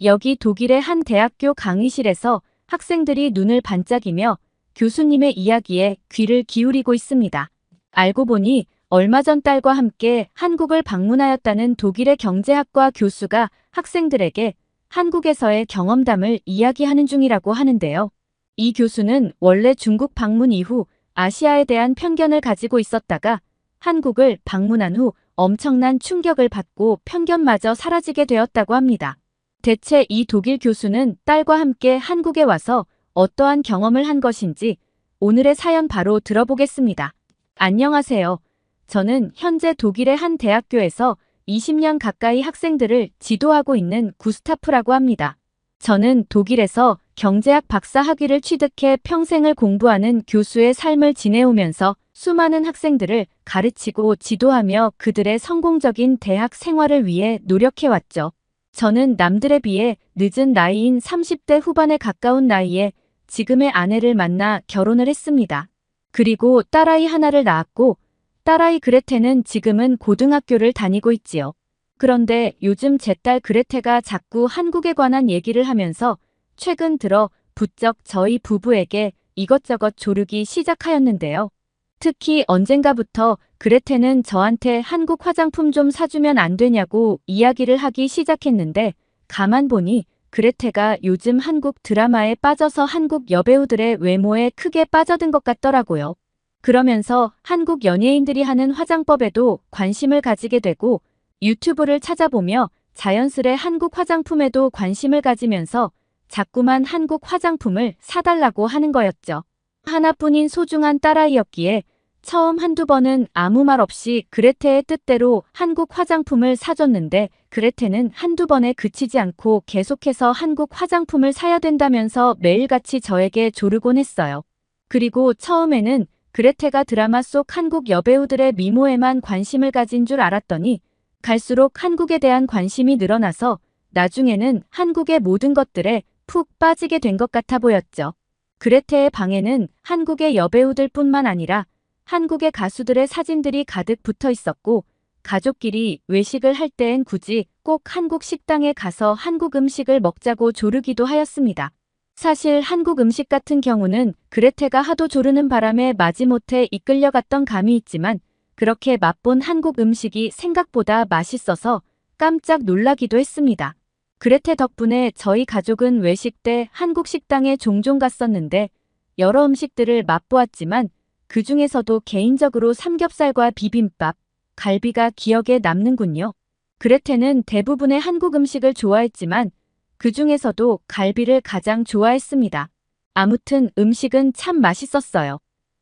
여기 독일의 한 대학교 강의실에서 학생들이 눈을 반짝이며 교수님의 이야기에 귀를 기울이고 있습니다. 알고 보니 얼마 전 딸과 함께 한국을 방문하였다는 독일의 경제학과 교수가 학생들에게 한국에서의 경험담을 이야기하는 중이라고 하는데요. 이 교수는 원래 중국 방문 이후 아시아에 대한 편견을 가지고 있었다가 한국을 방문한 후 엄청난 충격을 받고 편견마저 사라지게 되었다고 합니다. 대체 이 독일 교수는 딸과 함께 한국에 와서 어떠한 경험을 한 것인지 오늘의 사연 바로 들어보겠습니다. 안녕하세요. 저는 현재 독일의 한 대학교에서 20년 가까이 학생들을 지도하고 있는 구스타프라고 합니다. 저는 독일에서 경제학 박사 학위를 취득해 평생을 공부하는 교수의 삶을 지내오면서 수많은 학생들을 가르치고 지도하며 그들의 성공적인 대학 생활을 위해 노력해왔죠. 저는 남들에 비해 늦은 나이인 30대 후반에 가까운 나이에 지금의 아내를 만나 결혼을 했습니다. 그리고 딸아이 하나를 낳았고 딸아이 그레테는 지금은 고등학교를 다니고 있지요. 그런데 요즘 제 딸 그레테가 자꾸 한국에 관한 얘기를 하면서 최근 들어 부쩍 저희 부부에게 이것저것 조르기 시작하였는데요. 특히 언젠가부터 그레테는 저한테 한국 화장품 좀 사주면 안 되냐고 이야기를 하기 시작했는데 가만 보니 그레테가 요즘 한국 드라마에 빠져서 한국 여배우들의 외모에 크게 빠져든 것 같더라고요. 그러면서 한국 연예인들이 하는 화장법에도 관심을 가지게 되고 유튜브를 찾아보며 자연스레 한국 화장품에도 관심을 가지면서 자꾸만 한국 화장품을 사달라고 하는 거였죠. 하나뿐인 소중한 딸아이였기에 처음 한두 번은 아무 말 없이 그레테의 뜻대로 한국 화장품을 사줬는데 그레테는 한두 번에 그치지 않고 계속해서 한국 화장품을 사야 된다면서 매일같이 저에게 조르곤 했어요. 그리고 처음에는 그레테가 드라마 속 한국 여배우들의 미모에만 관심을 가진 줄 알았더니 갈수록 한국에 대한 관심이 늘어나서 나중에는 한국의 모든 것들에 푹 빠지게 된 것 같아 보였죠. 그레테의 방에는 한국의 여배우들뿐만 아니라 한국의 가수들의 사진들이 가득 붙어 있었고 가족끼리 외식을 할 때엔 굳이 꼭 한국 식당에 가서 한국 음식을 먹자고 조르기도 하였습니다. 사실 한국 음식 같은 경우는 그레테가 하도 조르는 바람에 마지못해 이끌려갔던 감이 있지만 그렇게 맛본 한국 음식이 생각보다 맛있어서 깜짝 놀라기도 했습니다. 그레테 덕분에 저희 가족은 외식 때 한국 식당에 종종 갔었는데 여러 음식들을 맛보았지만 그 중에서도 개인적으로 삼겹살과 비빔밥, 갈비가 기억에 남는군요. 그레테는 대부분의 한국 음식을 좋아했지만 그 중에서도 갈비를 가장 좋아했습니다. 아무튼 음식은 참 맛있었어요.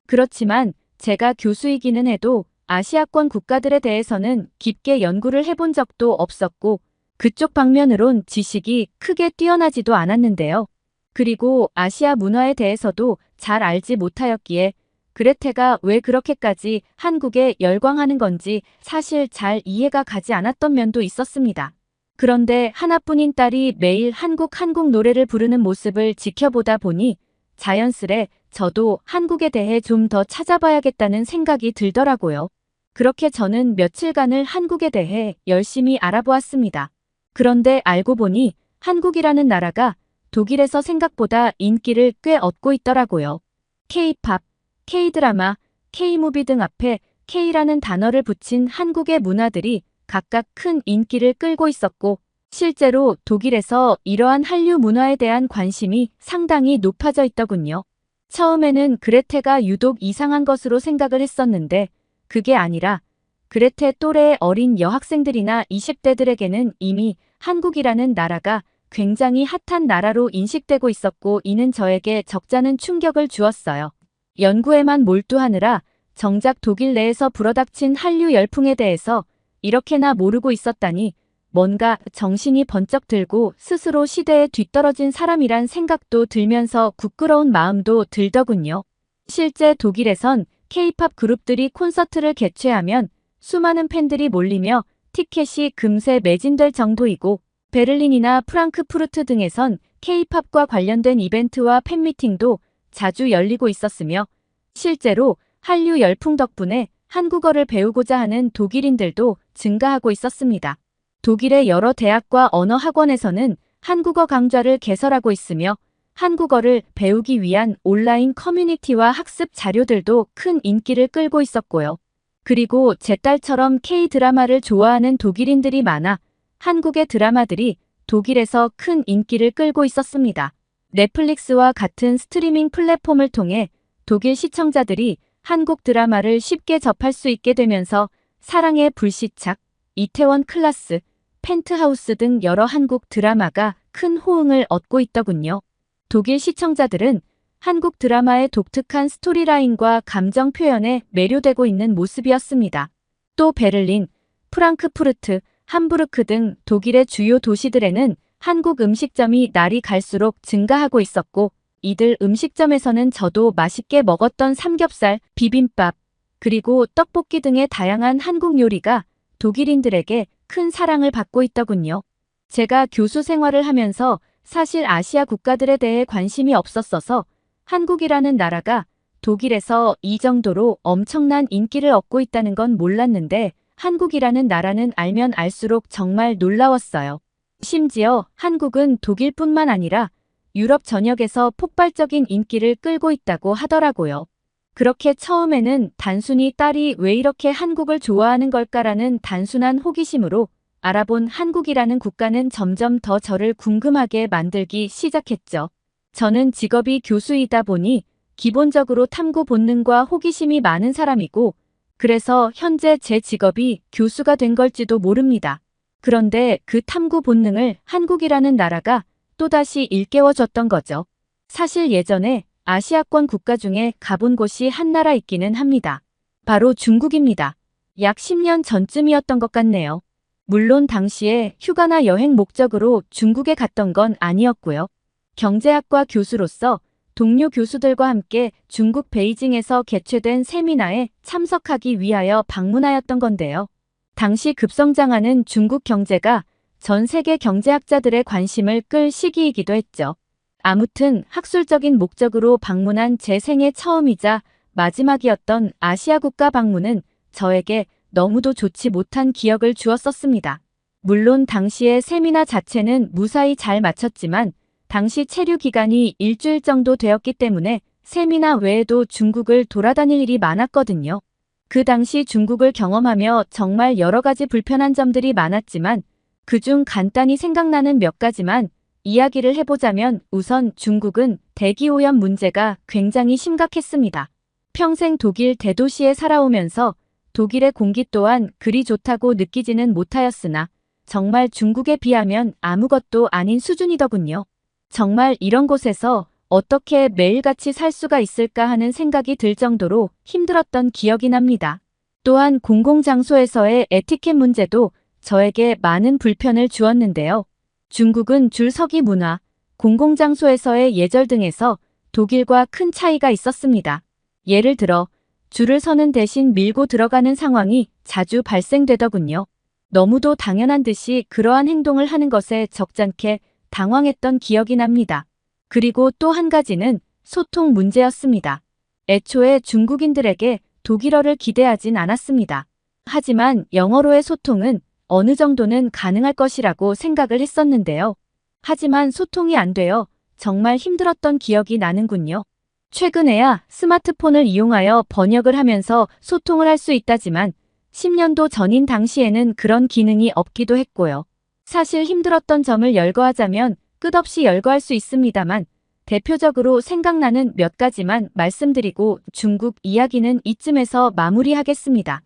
그렇지만 제가 교수이기는 해도 아시아권 국가들에 대해서는 깊게 연구를 해본 적도 없었고 그쪽 방면으론 지식이 크게 뛰어나지도 않았는데요. 그리고 아시아 문화에 대해서도 잘 알지 못하였기에 그레테가 왜 그렇게까지 한국에 열광하는 건지 사실 잘 이해가 가지 않았던 면도 있었습니다. 그런데 하나뿐인 딸이 매일 한국 노래를 부르는 모습을 지켜보다 보니 자연스레 저도 한국에 대해 좀 더 찾아봐야겠다는 생각이 들더라고요. 그렇게 저는 며칠간을 한국에 대해 열심히 알아보았습니다. 그런데 알고 보니 한국이라는 나라가 독일에서 생각보다 인기를 꽤 얻고 있더라고요. K-팝, K-드라마, K-무비 등 앞에 K라는 단어를 붙인 한국의 문화들이 각각 큰 인기를 끌고 있었고 실제로 독일에서 이러한 한류 문화에 대한 관심이 상당히 높아져 있더군요. 처음에는 그레테가 유독 이상한 것으로 생각을 했었는데 그게 아니라 그레테 또래의 어린 여학생들이나 20대들에게는 이미 한국이라는 나라가 굉장히 핫한 나라로 인식되고 있었고 이는 저에게 적잖은 충격을 주었어요. 연구에만 몰두하느라 정작 독일 내에서 불어닥친 한류 열풍에 대해서 이렇게나 모르고 있었다니 뭔가 정신이 번쩍 들고 스스로 시대에 뒤떨어진 사람이란 생각도 들면서 부끄러운 마음도 들더군요. 실제 독일에선 K-팝 그룹들이 콘서트를 개최하면 수많은 팬들이 몰리며 티켓이 금세 매진될 정도이고 베를린이나 프랑크푸르트 등에선 K-팝과 관련된 이벤트와 팬미팅도 자주 열리고 있었으며 실제로 한류 열풍 덕분에 한국어를 배우고자 하는 독일인들도 증가하고 있었습니다. 독일의 여러 대학과 언어학원에서는 한국어 강좌를 개설하고 있으며 한국어를 배우기 위한 온라인 커뮤니티와 학습 자료들도 큰 인기를 끌고 있었고요. 그리고 제 딸처럼 K-드라마를 좋아하는 독일인들이 많아 한국의 드라마들이 독일에서 큰 인기를 끌고 있었습니다. 넷플릭스와 같은 스트리밍 플랫폼을 통해 독일 시청자들이 한국 드라마를 쉽게 접할 수 있게 되면서 사랑의 불시착, 이태원 클라스, 펜트하우스 등 여러 한국 드라마가 큰 호응을 얻고 있더군요. 독일 시청자들은 한국 드라마의 독특한 스토리라인과 감정 표현에 매료되고 있는 모습이었습니다. 또 베를린, 프랑크푸르트, 함부르크 등 독일의 주요 도시들에는 한국 음식점이 날이 갈수록 증가하고 있었고 이들 음식점에서는 저도 맛있게 먹었던 삼겹살, 비빔밥, 그리고 떡볶이 등의 다양한 한국 요리가 독일인들에게 큰 사랑을 받고 있더군요. 제가 교수 생활을 하면서 사실 아시아 국가들에 대해 관심이 없었어서 한국이라는 나라가 독일에서 이 정도로 엄청난 인기를 얻고 있다는 건 몰랐는데 한국이라는 나라는 알면 알수록 정말 놀라웠어요. 심지어 한국은 독일뿐만 아니라 유럽 전역에서 폭발적인 인기를 끌고 있다고 하더라고요. 그렇게 처음에는 단순히 딸이 왜 이렇게 한국을 좋아하는 걸까라는 단순한 호기심으로 알아본 한국이라는 국가는 점점 더 저를 궁금하게 만들기 시작했죠. 저는 직업이 교수이다 보니 기본적으로 탐구 본능과 호기심이 많은 사람이고 그래서 현재 제 직업이 교수가 된 걸지도 모릅니다. 그런데 그 탐구 본능을 한국이라는 나라가 또다시 일깨워줬던 거죠. 사실 예전에 아시아권 국가 중에 가본 곳이 한 나라 있기는 합니다. 바로 중국입니다. 약 10년 전쯤이었던 것 같네요. 물론 당시에 휴가나 여행 목적으로 중국에 갔던 건 아니었고요. 경제학과 교수로서 동료 교수들과 함께 중국 베이징에서 개최된 세미나에 참석하기 위하여 방문하였던 건데요. 당시 급성장하는 중국 경제가 전 세계 경제학자들의 관심을 끌 시기이기도 했죠. 아무튼 학술적인 목적으로 방문한 제 생애 처음이자 마지막이었던 아시아 국가 방문은 저에게 너무도 좋지 못한 기억을 주었었습니다. 물론 당시의 세미나 자체는 무사히 잘 마쳤지만 당시 체류 기간이 일주일 정도 되었기 때문에 세미나 외에도 중국을 돌아다닐 일이 많았거든요. 그 당시 중국을 경험하며 정말 여러 가지 불편한 점들이 많았지만 그중 간단히 생각나는 몇 가지만 이야기를 해보자면 우선 중국은 대기오염 문제가 굉장히 심각했습니다. 평생 독일 대도시에 살아오면서 독일의 공기 또한 그리 좋다고 느끼지는 못하였으나 정말 중국에 비하면 아무것도 아닌 수준이더군요. 정말 이런 곳에서 어떻게 매일같이 살 수가 있을까 하는 생각이 들 정도로 힘들었던 기억이 납니다. 또한 공공장소에서의 에티켓 문제도 저에게 많은 불편을 주었는데요. 중국은 줄서기 문화, 공공장소에서의 예절 등에서 독일과 큰 차이가 있었습니다. 예를 들어 줄을 서는 대신 밀고 들어가는 상황이 자주 발생되더군요. 너무도 당연한 듯이 그러한 행동을 하는 것에 적잖게 당황했던 기억이 납니다. 그리고 또 한 가지는 소통 문제였습니다. 애초에 중국인들에게 독일어를 기대하진 않았습니다. 하지만 영어로의 소통은 어느 정도는 가능할 것이라고 생각을 했었는데요. 하지만 소통이 안 되어 정말 힘들었던 기억이 나는군요. 최근에야 스마트폰을 이용하여 번역을 하면서 소통을 할 수 있다지만 10년도 전인 당시에는 그런 기능이 없기도 했고요. 사실 힘들었던 점을 열거하자면 끝없이 열거할 수 있습니다만 대표적으로 생각나는 몇 가지만 말씀드리고 중국 이야기는 이쯤에서 마무리하겠습니다.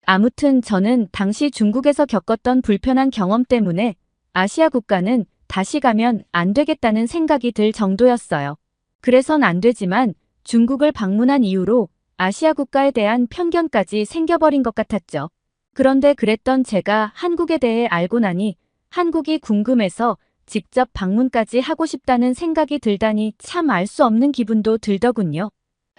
아무튼 저는 당시 중국에서 겪었던 불편한 경험 때문에 아시아 국가는 다시 가면 안 되겠다는 생각이 들 정도였어요. 그래선 안 되지만 중국을 방문한 이후로 아시아 국가에 대한 편견까지 생겨버린 것 같았죠. 그런데 그랬던 제가 한국에 대해 알고 나니 한국이 궁금해서 직접 방문까지 하고 싶다는 생각이 들다니 참 알 수 없는 기분도 들더군요.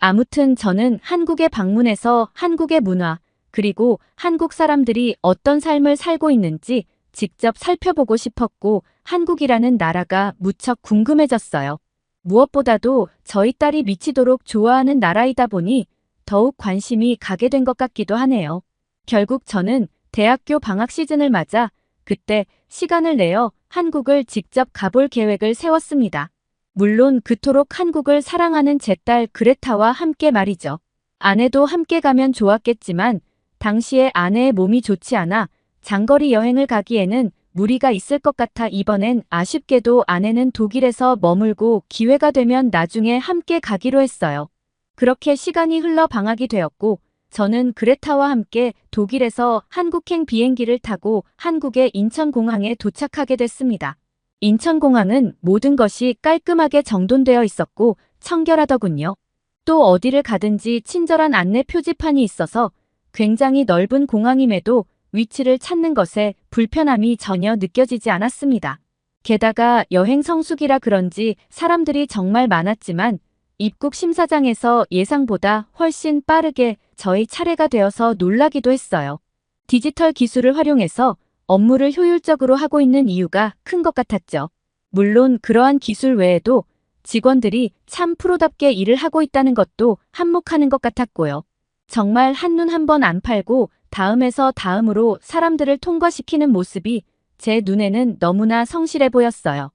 아무튼 저는 한국에 방문해서 한국의 문화, 그리고 한국 사람들이 어떤 삶을 살고 있는지 직접 살펴보고 싶었고 한국이라는 나라가 무척 궁금해졌어요. 무엇보다도 저희 딸이 미치도록 좋아하는 나라이다 보니 더욱 관심이 가게 된 것 같기도 하네요. 결국 저는 대학교 방학 시즌을 맞아 그때 시간을 내어 한국을 직접 가볼 계획을 세웠습니다. 물론 그토록 한국을 사랑하는 제 딸 그레타와 함께 말이죠. 아내도 함께 가면 좋았겠지만 당시에 아내의 몸이 좋지 않아 장거리 여행을 가기에는 무리가 있을 것 같아 이번엔 아쉽게도 아내는 독일에서 머물고 기회가 되면 나중에 함께 가기로 했어요. 그렇게 시간이 흘러 방학이 되었고 저는 그레타와 함께 독일에서 한국행 비행기를 타고 한국의 인천공항에 도착하게 됐습니다. 인천공항은 모든 것이 깔끔하게 정돈되어 있었고 청결하더군요. 또 어디를 가든지 친절한 안내 표지판이 있어서 굉장히 넓은 공항임에도 위치를 찾는 것에 불편함이 전혀 느껴지지 않았습니다. 게다가 여행 성수기라 그런지 사람들이 정말 많았지만 입국 심사장에서 예상보다 훨씬 빠르게 저희 차례가 되어서 놀라기도 했어요. 디지털 기술을 활용해서 업무를 효율적으로 하고 있는 이유가 큰 것 같았죠. 물론 그러한 기술 외에도 직원들이 참 프로답게 일을 하고 있다는 것도 한몫하는 것 같았고요. 정말 한눈 한 번 안 팔고 다음에서 다음으로 사람들을 통과시키는 모습이 제 눈에는 너무나 성실해 보였어요.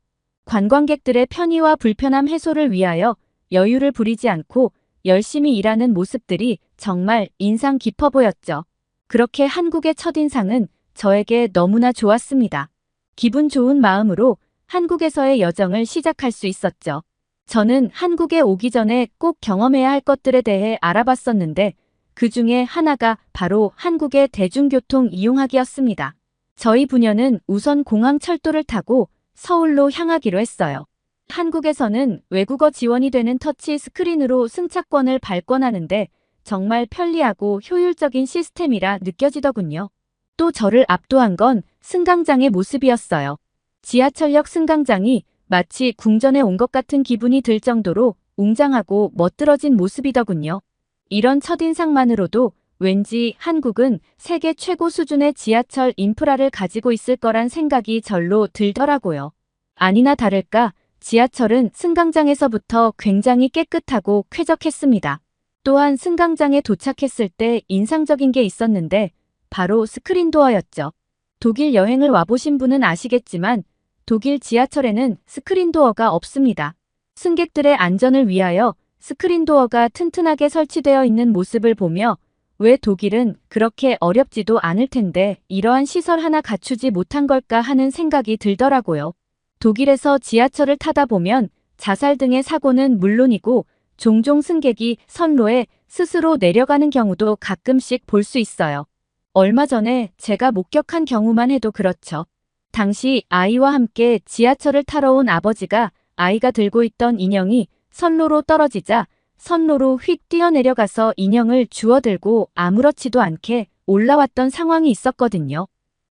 관광객들의 편의와 불편함 해소를 위하여 여유를 부리지 않고 열심히 일하는 모습들이 정말 인상 깊어 보였죠. 그렇게 한국의 첫인상은 저에게 너무나 좋았습니다. 기분 좋은 마음으로 한국에서의 여정을 시작할 수 있었죠. 저는 한국에 오기 전에 꼭 경험해야 할 것들에 대해 알아봤었는데 그 중에 하나가 바로 한국의 대중교통 이용하기였습니다. 저희 부녀는 우선 공항 철도를 타고 서울로 향하기로 했어요. 한국에서는 외국어 지원이 되는 터치 스크린으로 승차권을 발권하는데 정말 편리하고 효율적인 시스템이라 느껴지더군요. 또 저를 압도한 건 승강장의 모습이었어요. 지하철역 승강장이 마치 궁전에 온 것 같은 기분이 들 정도로 웅장하고 멋들어진 모습이더군요. 이런 첫인상만으로도 왠지 한국은 세계 최고 수준의 지하철 인프라를 가지고 있을 거란 생각이 절로 들더라고요. 아니나 다를까 지하철은 승강장에서부터 굉장히 깨끗하고 쾌적했습니다. 또한 승강장에 도착했을 때 인상적인 게 있었는데 바로 스크린도어였죠. 독일 여행을 와보신 분은 아시겠지만 독일 지하철에는 스크린도어가 없습니다. 승객들의 안전을 위하여 스크린도어가 튼튼하게 설치되어 있는 모습을 보며 왜 독일은 그렇게 어렵지도 않을 텐데 이러한 시설 하나 갖추지 못한 걸까 하는 생각이 들더라고요. 독일에서 지하철을 타다 보면 자살 등의 사고는 물론이고 종종 승객이 선로에 스스로 내려가는 경우도 가끔씩 볼 수 있어요. 얼마 전에 제가 목격한 경우만 해도 그렇죠. 당시 아이와 함께 지하철을 타러 온 아버지가 아이가 들고 있던 인형이 선로로 떨어지자 선로로 휙 뛰어내려가서 인형을 주워들고 아무렇지도 않게 올라왔던 상황이 있었거든요.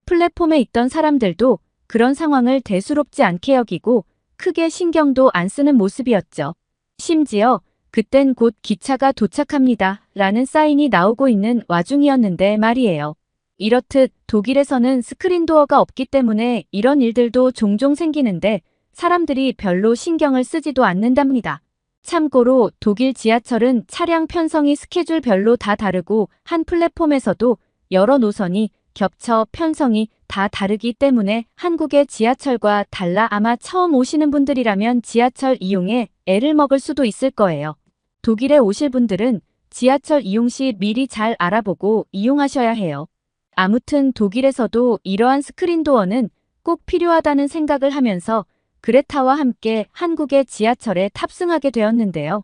플랫폼에 있던 사람들도 그런 상황을 대수롭지 않게 여기고 크게 신경도 안 쓰는 모습이었죠. 심지어 그땐 곧 기차가 도착합니다 라는 사인이 나오고 있는 와중이었는데 말이에요. 이렇듯 독일에서는 스크린도어가 없기 때문에 이런 일들도 종종 생기는데 사람들이 별로 신경을 쓰지도 않는답니다. 참고로 독일 지하철은 차량 편성이 스케줄별로 다 다르고 한 플랫폼에서도 여러 노선이 겹쳐 편성이 다 다르기 때문에 한국의 지하철과 달라 아마 처음 오시는 분들이라면 지하철 이용에 애를 먹을 수도 있을 거예요. 독일에 오실 분들은 지하철 이용 시 미리 잘 알아보고 이용하셔야 해요. 아무튼 독일에서도 이러한 스크린도어는 꼭 필요하다는 생각을 하면서 그레타와 함께 한국의 지하철에 탑승하게 되었는데요.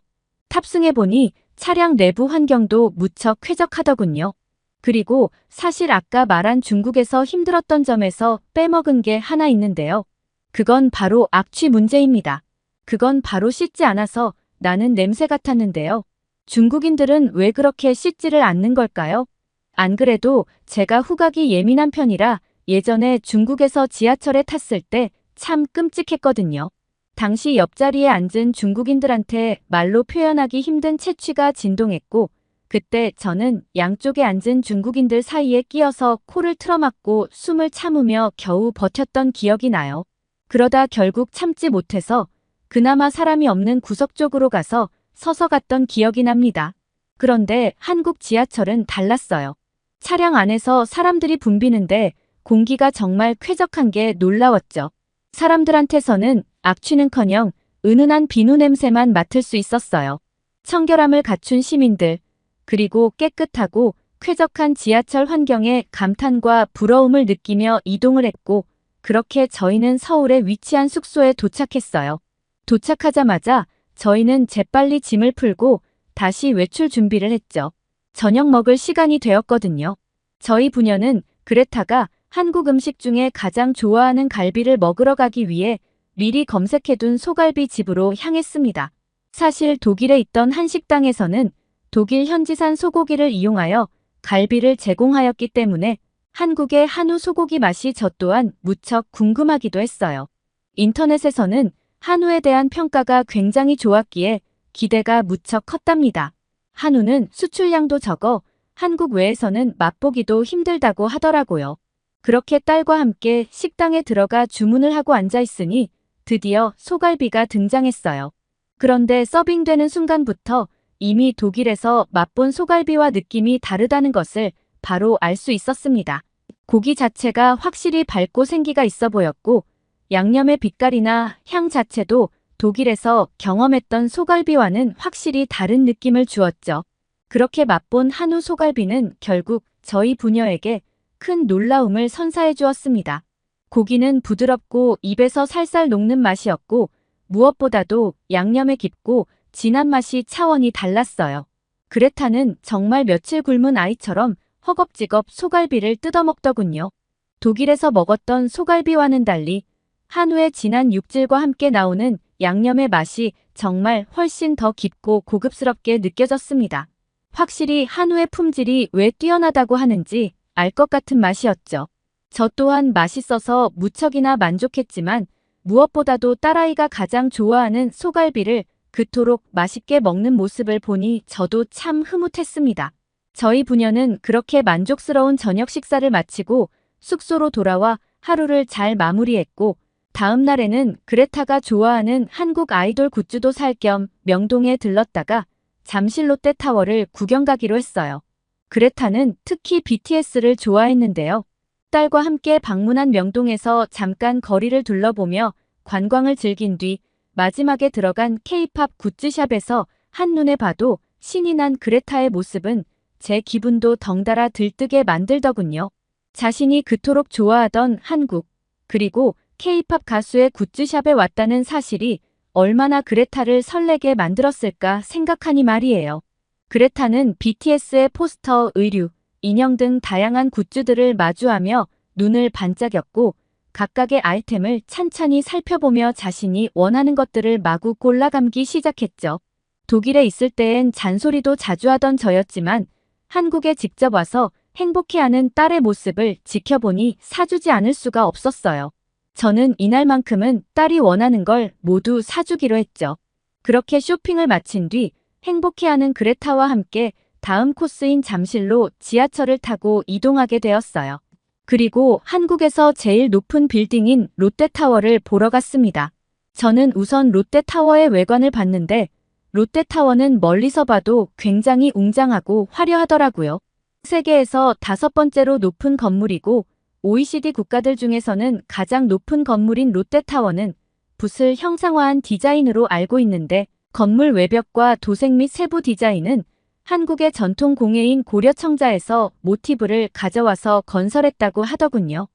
탑승해보니 차량 내부 환경도 무척 쾌적하더군요. 그리고 사실 아까 말한 중국에서 힘들었던 점에서 빼먹은 게 하나 있는데요. 그건 바로 악취 문제입니다. 그건 바로 씻지 않아서 나는 냄새 같았는데요. 중국인들은 왜 그렇게 씻지를 않는 걸까요? 안 그래도 제가 후각이 예민한 편이라 예전에 중국에서 지하철에 탔을 때 참 끔찍했거든요. 당시 옆자리에 앉은 중국인들한테 말로 표현하기 힘든 체취가 진동했고 그때 저는 양쪽에 앉은 중국인들 사이에 끼어서 코를 틀어막고 숨을 참으며 겨우 버텼던 기억이 나요. 그러다 결국 참지 못해서 그나마 사람이 없는 구석 쪽으로 가서 서서 갔던 기억이 납니다. 그런데 한국 지하철은 달랐어요. 차량 안에서 사람들이 붐비는데 공기가 정말 쾌적한 게 놀라웠죠. 사람들한테서는 악취는커녕 은은한 비누 냄새만 맡을 수 있었어요. 청결함을 갖춘 시민들, 그리고 깨끗하고 쾌적한 지하철 환경에 감탄과 부러움을 느끼며 이동을 했고, 그렇게 저희는 서울에 위치한 숙소에 도착했어요. 도착하자마자 저희는 재빨리 짐을 풀고 다시 외출 준비를 했죠. 저녁 먹을 시간이 되었거든요. 저희 부녀는 그레타가 한국 음식 중에 가장 좋아하는 갈비를 먹으러 가기 위해 미리 검색해둔 소갈비 집으로 향했습니다. 사실 독일에 있던 한식당에서는 독일 현지산 소고기를 이용하여 갈비를 제공하였기 때문에 한국의 한우 소고기 맛이 저 또한 무척 궁금하기도 했어요. 인터넷에서는 한우에 대한 평가가 굉장히 좋았기에 기대가 무척 컸답니다. 한우는 수출량도 적어 한국 외에서는 맛보기도 힘들다고 하더라고요. 그렇게 딸과 함께 식당에 들어가 주문을 하고 앉아 있으니 드디어 소갈비가 등장했어요. 그런데 서빙되는 순간부터 이미 독일에서 맛본 소갈비와 느낌이 다르다는 것을 바로 알 수 있었습니다. 고기 자체가 확실히 밝고 생기가 있어 보였고, 양념의 빛깔이나 향 자체도 독일에서 경험했던 소갈비와는 확실히 다른 느낌을 주었죠. 그렇게 맛본 한우 소갈비는 결국 저희 부녀에게 큰 놀라움을 선사해 주었습니다. 고기는 부드럽고 입에서 살살 녹는 맛이었고, 무엇보다도 양념의 깊고 진한 맛이 차원이 달랐어요. 그레타는 정말 며칠 굶은 아이처럼 허겁지겁 소갈비를 뜯어먹더군요. 독일에서 먹었던 소갈비와는 달리 한우의 진한 육질과 함께 나오는 양념의 맛이 정말 훨씬 더 깊고 고급스럽게 느껴졌습니다. 확실히 한우의 품질이 왜 뛰어나다고 하는지 알 것 같은 맛이었죠. 저 또한 맛있어서 무척이나 만족했지만 무엇보다도 딸아이가 가장 좋아하는 소갈비를 그토록 맛있게 먹는 모습을 보니 저도 참 흐뭇했습니다. 저희 부녀는 그렇게 만족스러운 저녁 식사를 마치고 숙소로 돌아와 하루를 잘 마무리했고, 다음 날에는 그레타가 좋아하는 한국 아이돌 굿즈도 살 겸 명동에 들렀다가 잠실 롯데타워를 구경 가기로 했어요. 그레타는 특히 BTS를 좋아했는데요. 딸과 함께 방문한 명동에서 잠깐 거리를 둘러보며 관광을 즐긴 뒤 마지막에 들어간 K-팝 굿즈샵에서 한눈에 봐도 신이 난 그레타의 모습은 제 기분도 덩달아 들뜨게 만들더군요. 자신이 그토록 좋아하던 한국, 그리고 K-팝 가수의 굿즈샵에 왔다는 사실이 얼마나 그레타를 설레게 만들었을까 생각하니 말이에요. 그레타는 BTS의 포스터, 의류, 인형 등 다양한 굿즈들을 마주하며 눈을 반짝였고, 각각의 아이템을 찬찬히 살펴보며 자신이 원하는 것들을 마구 골라감기 시작했죠. 독일에 있을 때엔 잔소리도 자주 하던 저였지만 한국에 직접 와서 행복해하는 딸의 모습을 지켜보니 사주지 않을 수가 없었어요. 저는 이날만큼은 딸이 원하는 걸 모두 사주기로 했죠. 그렇게 쇼핑을 마친 뒤 행복해하는 그레타와 함께 다음 코스인 잠실로 지하철을 타고 이동하게 되었어요. 그리고 한국에서 제일 높은 빌딩인 롯데타워를 보러 갔습니다. 저는 우선 롯데타워의 외관을 봤는데 롯데타워는 멀리서 봐도 굉장히 웅장하고 화려하더라고요. 세계에서 5번째로 높은 건물이고 OECD 국가들 중에서는 가장 높은 건물인 롯데타워는 붓을 형상화한 디자인으로 알고 있는데, 건물 외벽과 도색 및 세부 디자인은 한국의 전통 공예인 고려청자에서 모티브를 가져와서 건설했다고 하더군요.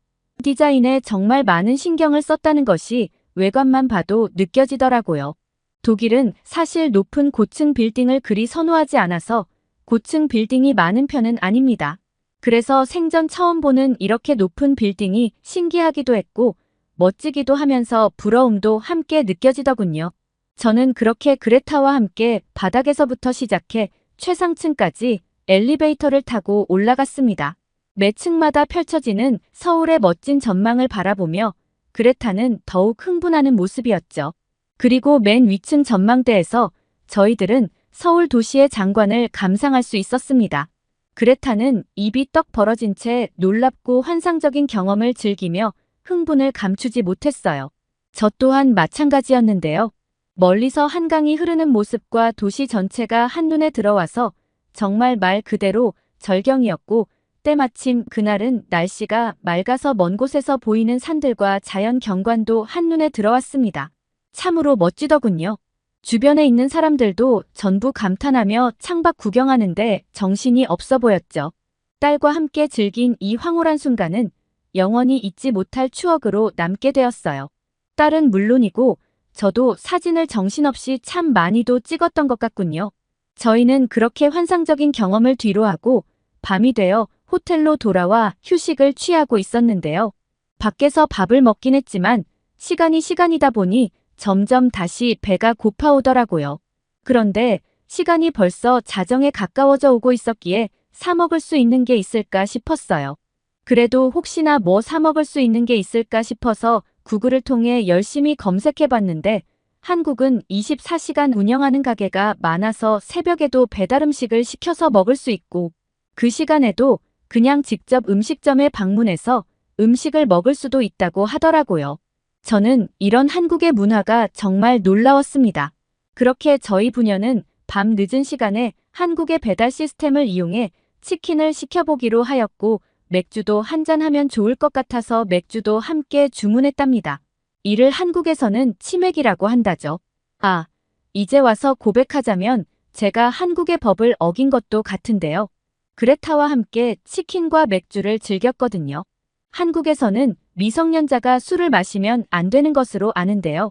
디자인에 정말 많은 신경을 썼다는 것이 외관만 봐도 느껴지더라고요. 독일은 사실 높은 고층 빌딩을 그리 선호하지 않아서 고층 빌딩이 많은 편은 아닙니다. 그래서 생전 처음 보는 이렇게 높은 빌딩이 신기하기도 했고 멋지기도 하면서 부러움도 함께 느껴지더군요. 저는 그렇게 그레타와 함께 바닥에서부터 시작해 최상층까지 엘리베이터를 타고 올라갔습니다. 매 층마다 펼쳐지는 서울의 멋진 전망을 바라보며 그레타는 더욱 흥분하는 모습이었죠. 그리고 맨 위층 전망대에서 저희들은 서울 도시의 장관을 감상할 수 있었습니다. 그레타는 입이 떡 벌어진 채 놀랍고 환상적인 경험을 즐기며 흥분을 감추지 못했어요. 저 또한 마찬가지였는데요. 멀리서 한강이 흐르는 모습과 도시 전체가 한눈에 들어와서 정말 말 그대로 절경이었고, 때마침 그날은 날씨가 맑아서 먼 곳에서 보이는 산들과 자연 경관도 한눈에 들어왔습니다. 참으로 멋지더군요. 주변에 있는 사람들도 전부 감탄하며 창밖 구경하는데 정신이 없어 보였죠. 딸과 함께 즐긴 이 황홀한 순간은 영원히 잊지 못할 추억으로 남게 되었어요. 딸은 물론이고 저도 사진을 정신없이 참 많이도 찍었던 것 같군요. 저희는 그렇게 환상적인 경험을 뒤로하고 밤이 되어 호텔로 돌아와 휴식을 취하고 있었는데요. 밖에서 밥을 먹긴 했지만 시간이다 보니 점점 다시 배가 고파오더라고요. 그런데 시간이 벌써 자정에 가까워져 오고 있었기에 사 먹을 수 있는 게 있을까 싶었어요. 그래도 혹시나 뭐 사 먹을 수 있는 게 있을까 싶어서 구글을 통해 열심히 검색해 봤는데 한국은 24시간 운영하는 가게가 많아서 새벽에도 배달 음식을 시켜서 먹을 수 있고 그 시간에도 그냥 직접 음식점에 방문해서 음식을 먹을 수도 있다고 하더라고요. 저는 이런 한국의 문화가 정말 놀라웠습니다. 그렇게 저희 부녀는 밤 늦은 시간에 한국의 배달 시스템을 이용해 치킨을 시켜보기로 하였고 맥주도 한잔하면 좋을 것 같아서 맥주도 함께 주문했답니다. 이를 한국에서는 치맥이라고 한다죠. 아, 이제 와서 고백하자면 제가 한국의 법을 어긴 것도 같은데요. 그레타와 함께 치킨과 맥주를 즐겼거든요. 한국에서는 미성년자가 술을 마시면 안 되는 것으로 아는데요.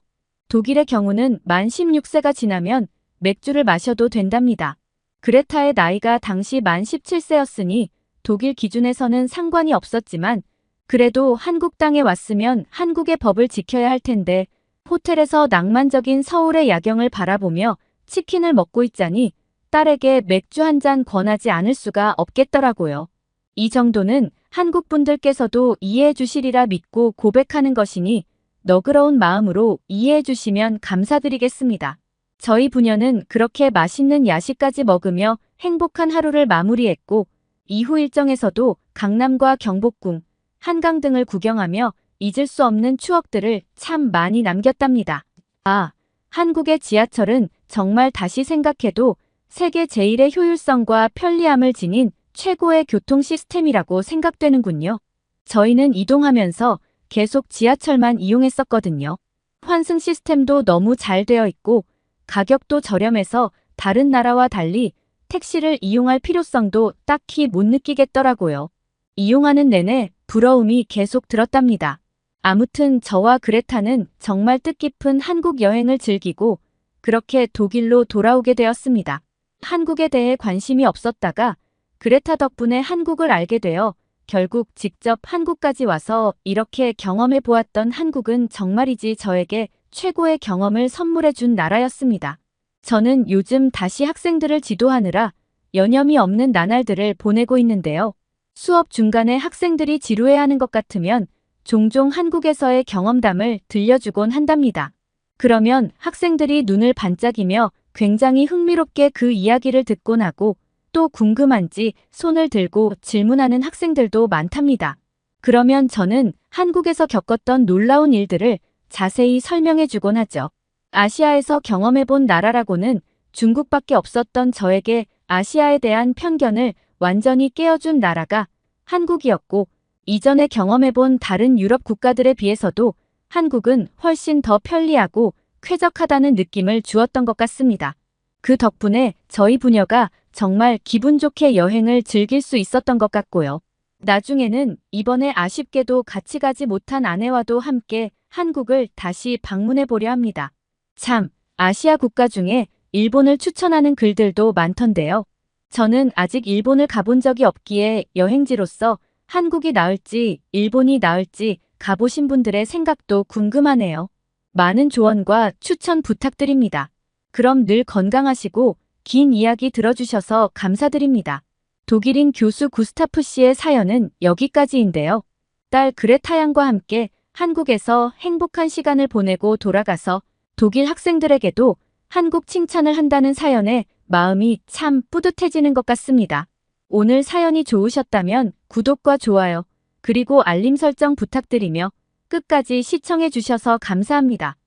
독일의 경우는 만 16세가 지나면 맥주를 마셔도 된답니다. 그레타의 나이가 당시 만 17세였으니 독일 기준에서는 상관이 없었지만 그래도 한국 땅에 왔으면 한국의 법을 지켜야 할 텐데 호텔에서 낭만적인 서울의 야경을 바라보며 치킨을 먹고 있자니 딸에게 맥주 한 잔 권하지 않을 수가 없겠더라고요. 이 정도는 한국 분들께서도 이해해 주시리라 믿고 고백하는 것이니 너그러운 마음으로 이해해 주시면 감사드리겠습니다. 저희 부녀는 그렇게 맛있는 야식까지 먹으며 행복한 하루를 마무리했고 이후 일정에서도 강남과 경복궁, 한강 등을 구경하며 잊을 수 없는 추억들을 참 많이 남겼답니다. 아, 한국의 지하철은 정말 다시 생각해도 세계 제1의 효율성과 편리함을 지닌 최고의 교통 시스템이라고 생각되는군요. 저희는 이동하면서 계속 지하철만 이용했었거든요. 환승 시스템도 너무 잘 되어 있고 가격도 저렴해서 다른 나라와 달리 택시를 이용할 필요성도 딱히 못 느끼겠더라고요. 이용하는 내내 부러움이 계속 들었답니다. 아무튼 저와 그레타는 정말 뜻깊은 한국 여행을 즐기고 그렇게 독일로 돌아오게 되었습니다. 한국에 대해 관심이 없었다가 그레타 덕분에 한국을 알게 되어 결국 직접 한국까지 와서 이렇게 경험해 보았던 한국은 정말이지 저에게 최고의 경험을 선물해 준 나라였습니다. 저는 요즘 다시 학생들을 지도하느라 여념이 없는 나날들을 보내고 있는데요. 수업 중간에 학생들이 지루해하는 것 같으면 종종 한국에서의 경험담을 들려주곤 한답니다. 그러면 학생들이 눈을 반짝이며 굉장히 흥미롭게 그 이야기를 듣곤 하고 또 궁금한지 손을 들고 질문하는 학생들도 많답니다. 그러면 저는 한국에서 겪었던 놀라운 일들을 자세히 설명해 주곤 하죠. 아시아에서 경험해본 나라라고는 중국밖에 없었던 저에게 아시아에 대한 편견을 완전히 깨어준 나라가 한국이었고 이전에 경험해본 다른 유럽 국가들에 비해서도 한국은 훨씬 더 편리하고 쾌적하다는 느낌을 주었던 것 같습니다. 그 덕분에 저희 부녀가 정말 기분 좋게 여행을 즐길 수 있었던 것 같고요. 나중에는 이번에 아쉽게도 같이 가지 못한 아내와도 함께 한국을 다시 방문해 보려 합니다. 참, 아시아 국가 중에 일본을 추천하는 글들도 많던데요. 저는 아직 일본을 가본 적이 없기에 여행지로서 한국이 나을지 일본이 나을지 가보신 분들의 생각도 궁금하네요. 많은 조언과 추천 부탁드립니다. 그럼 늘 건강하시고 긴 이야기 들어주셔서 감사드립니다. 독일인 교수 구스타프 씨의 사연은 여기까지인데요. 딸 그레타 양과 함께 한국에서 행복한 시간을 보내고 돌아가서 독일 학생들에게도 한국 칭찬을 한다는 사연에 마음이 참 뿌듯해지는 것 같습니다. 오늘 사연이 좋으셨다면 구독과 좋아요, 그리고 알림 설정 부탁드리며 끝까지 시청해 주셔서 감사합니다.